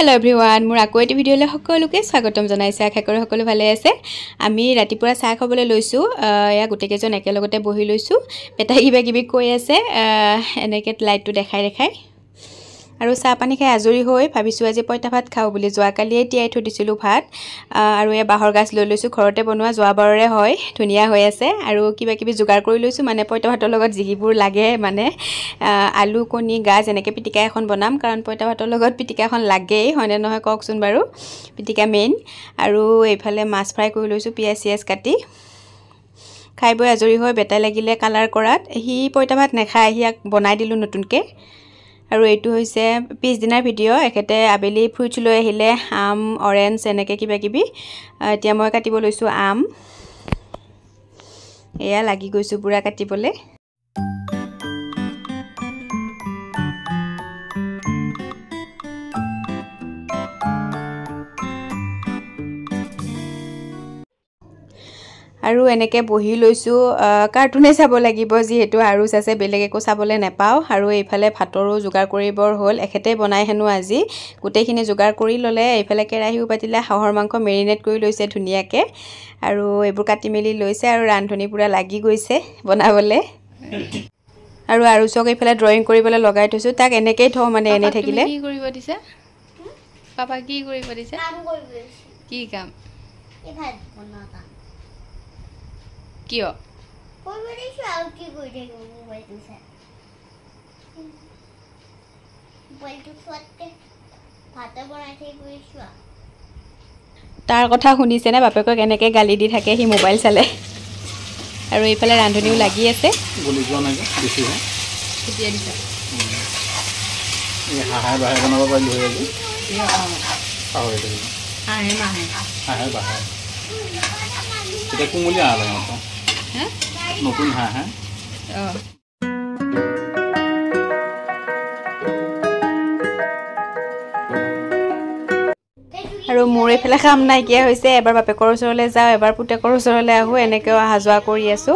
hello everyone मोर आको eighty भिडिओले सकलोके स्वागतम जनाइছে आशा करो सकलो ভালে আছে আমি ৰাতিপুৱা চাহ খাবলৈ লৈছো या গুটেকেজন একেলগতে বহি লৈছো পেটাই কিবা কিবি কৈ আছে এনেকে লাইটটো দেখাই দেখাই আৰু চাহ পানী খাই আজৰি হৈ ভাবিছো আজি পইতা ভাত খাও বুলি যোৱা কালিয়ে তিয়াই থৈ দিছিলো ভাত আৰু এ বাহৰ গাছ লৈ লৈছো ঘৰতে বনোৱা যোৱা বাৰৰে হয় ধুনিয়া হৈ আছে আৰু কিবা কিবি যোগাৰ কৰি লৈছো মানে পইতা ভাতৰ লগত জিহিবোৰ লাগে মানে আলু কণী গাজ এনেকে পিটিকা এখন বনাম কাৰণ পইতা ভাতৰ লগত পিটিকা এখন লাগেই হয়নে নহয় কওকচোন বাৰু পিটিকা মেইন আৰু এইফালে মাছ ফ্ৰাই কৰি লৈছো পিয়াজ চিয়াজ কাটি খাই বৈ আজৰি হৈ বেটাই লাগিলে কালাৰ কৰাত হি পইতা ভাত নেখায় হিয়াক বনাই দিলো নতুনকে আৰু এটো হৈছে পিছ দিনাৰ ভিডিও একেতে আবেলি ফ্ৰুটছ লৈ আহিলে আম অৰেঞ্জ এনেকে কিবা কিবি এতিয়া মই কাটিব লৈছো আম এয়া লাগি গৈছো পুৰা কাটিবলে আৰু এনেকে বহি লৈছো কাৰ্টুনে চাব লাগিব যেহেতু আৰুছ আছে বেলেগ একো চাবলে নেপাও আৰু এইফালে ভাতৰো যোগাৰ কৰিবৰ হল এখেতে বনাই হেনো আজি গুটেখিনি যোগাৰ কৰি ললে এইফালে কেৰাহিও পাতিলে হাঁহৰ মাংস মেৰিনেট কৰি লৈছে ধুনিয়াকে আৰু এবোৰ কাটি মেলি লৈছে আৰু ৰান্ধনি পুৰা লাগি গৈছে বনাবলে আৰু আৰুছক এইফালে ড্ৰয়িং কৰিবলৈ লগাই থৈছো তাক এনেকেই থও মানে এনে থাকিলে কি কৰিব দিছে পাপা কি কৰিব দিছে কাম কৰিব দিছে কি কাম এই ভাত বনাতা কিয় পৰবৰিছো আৰু কি কৰি থাকিব মোবাইলটো চাই মোবাইলটো চোৱাতে ভাত বনাই থাকিবইছো তাৰ কথা শুনিছে না বাপেকক এনেকে গালি দি থাকে হি মোবাইল চালে আৰু এইফালে ৰান্ধনিও লাগি আছে গলি যোৱা নাই বেছি হয় কেতিয়া দিছা এই হাঁহ বাহে বনাব পাৰিলো হৈ আজি পাহৰি থাকিলো হাঁহ বাহে এটা কুমুলি আলা মত নতুন হাঁহ আৰু মোৰ এফালে কাম নাই কিয়া হৈছে এবাৰ বাপেকৰ ওচৰলৈ যাও এবাৰ পুতেকৰ ওচৰলৈ আহো এনেকৈ অহা যোৱা কৰি আছো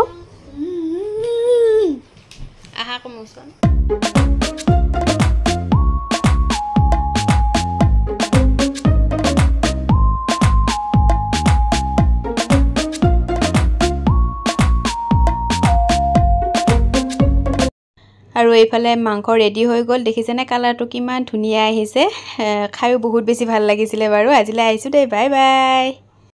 আহা কমছন আৰু এইফালে মাংস ৰেডি হৈ গল দেখিছেনে কালাৰটো কিমান ধুনিয়া আহিছে খাইও বহুত বেছি ভাল লাগিছিলে বাৰু আজিলৈ আহিছো দে বাই বাই